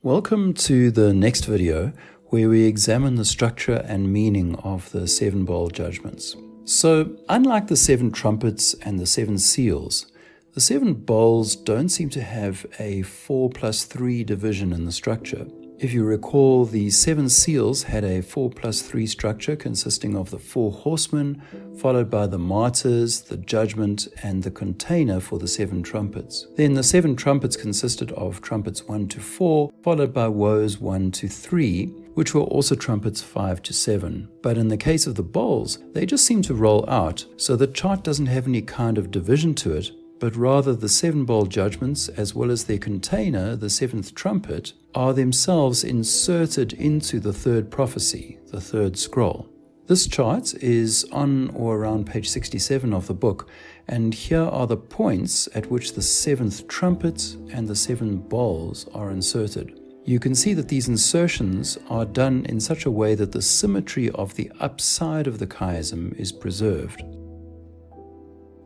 Welcome to the next video where we examine the structure and meaning of the seven bowl judgments. So, unlike the seven trumpets and the seven seals, the seven bowls don't seem to have a 4+3 division in the structure. If you recall, the seven seals had a 4+3 structure consisting of the four horsemen, followed by the martyrs, the judgment, and the container for the seven trumpets. Then the seven trumpets consisted of trumpets 1 to 4, followed by woes 1 to 3, which were also trumpets 5 to 7. But in the case of the bowls, they just seem to roll out, so the chart doesn't have any kind of division to it, but rather the seven bowl judgments, as well as their container, the seventh trumpet, are themselves inserted into the third prophecy, the third scroll. This chart is on or around page 67 of the book, and here are the points at which the seventh trumpet and the seven bowls are inserted. You can see that these insertions are done in such a way that the symmetry of the upside of the chiasm is preserved.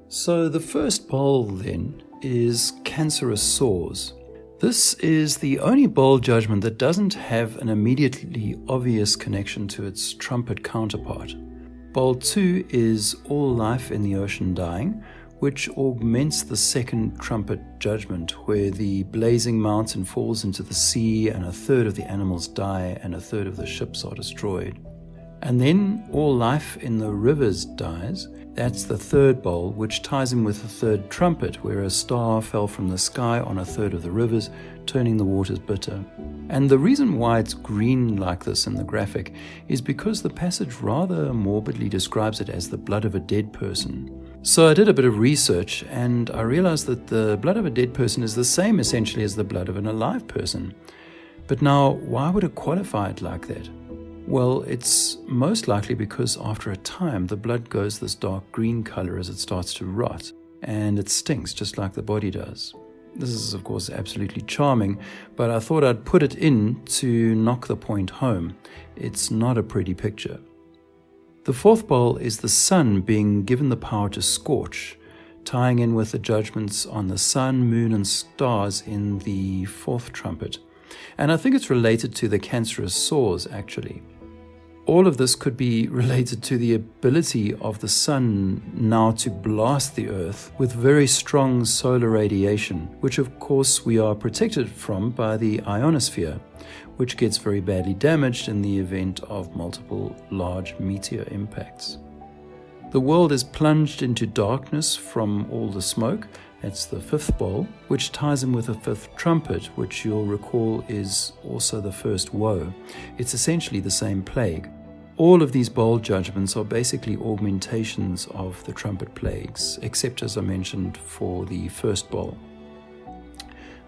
So the first bowl then is cancerous sores. This is the only bowl judgment that doesn't have an immediately obvious connection to its trumpet counterpart. Bowl 2 is all life in the ocean dying, which augments the second trumpet judgment, where the blazing mountain falls into the sea and a third of the animals die and a third of the ships are destroyed. And then all life in the rivers dies. That's the third bowl, which ties in with the third trumpet, where a star fell from the sky on a third of the rivers, turning the waters bitter. And the reason why it's green like this in the graphic is because the passage rather morbidly describes it as the blood of a dead person. So I did a bit of research and I realized that the blood of a dead person is the same essentially as the blood of an alive person. But now, why would it qualify it like that? Well, it's most likely because after a time the blood goes this dark green color as it starts to rot, and it stinks just like the body does. This is of course absolutely charming, but I thought I'd put it in to knock the point home. It's not a pretty picture. The fourth bowl is the sun being given the power to scorch, tying in with the judgments on the sun, moon, and stars in the fourth trumpet. And I think it's related to the cancerous sores actually. All of this could be related to the ability of the sun now to blast the earth with very strong solar radiation, which of course we are protected from by the ionosphere, which gets very badly damaged in the event of multiple large meteor impacts. The world is plunged into darkness from all the smoke. That's the fifth bowl, which ties in with the fifth trumpet, which you'll recall is also the first woe. It's essentially the same plague. All of these bowl judgments are basically augmentations of the trumpet plagues, except as I mentioned for the first bowl.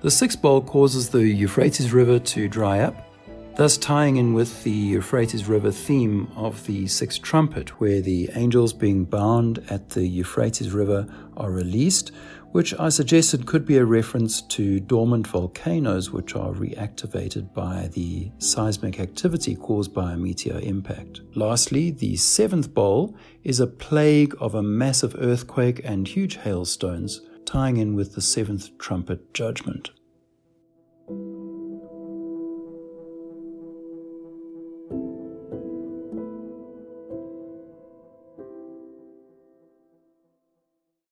The sixth bowl causes the Euphrates River to dry up, thus tying in with the Euphrates River theme of the sixth trumpet, where the angels being bound at the Euphrates River are released, which I suggested could be a reference to dormant volcanoes which are reactivated by the seismic activity caused by a meteor impact. Lastly, the seventh bowl is a plague of a massive earthquake and huge hailstones, tying in with the seventh trumpet judgment.